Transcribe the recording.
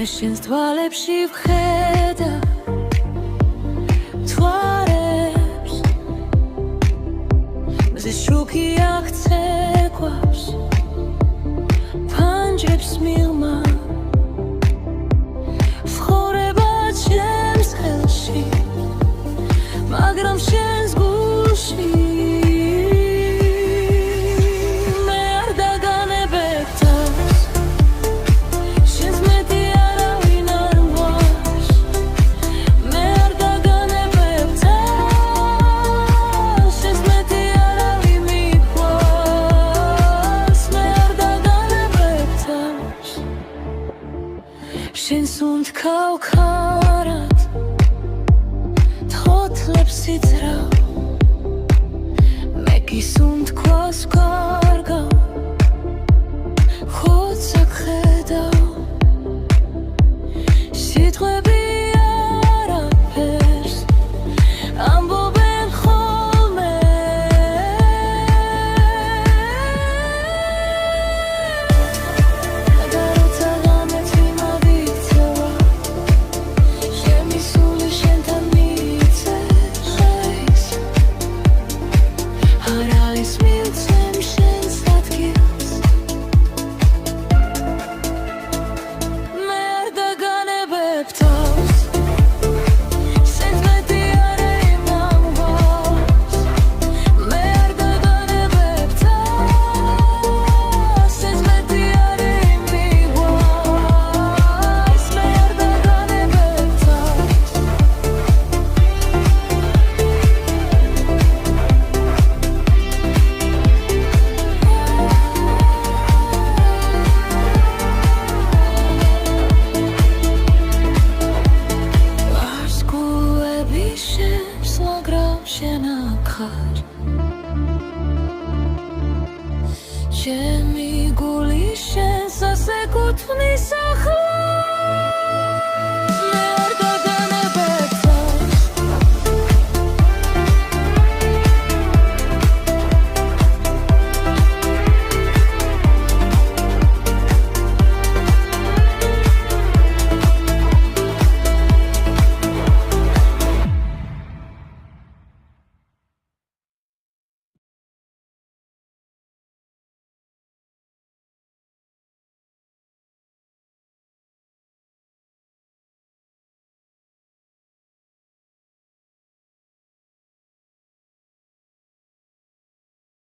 შენს თვალებში ვხედავ თვარებს მზე შუქი აღწეკვავს ფანჯრებს მიღმა ვხურება ჩემს ხელში მაგრამ შენს გულში შენს უნდქავ ქარად თოთლებს იცრავ მე გის უნდქვას ვკარგავ ხოცა გხედავ სიტყვები არაფერს ამბობენ ხოლმე ჩემი გული შენს ასე გუთმის ახლა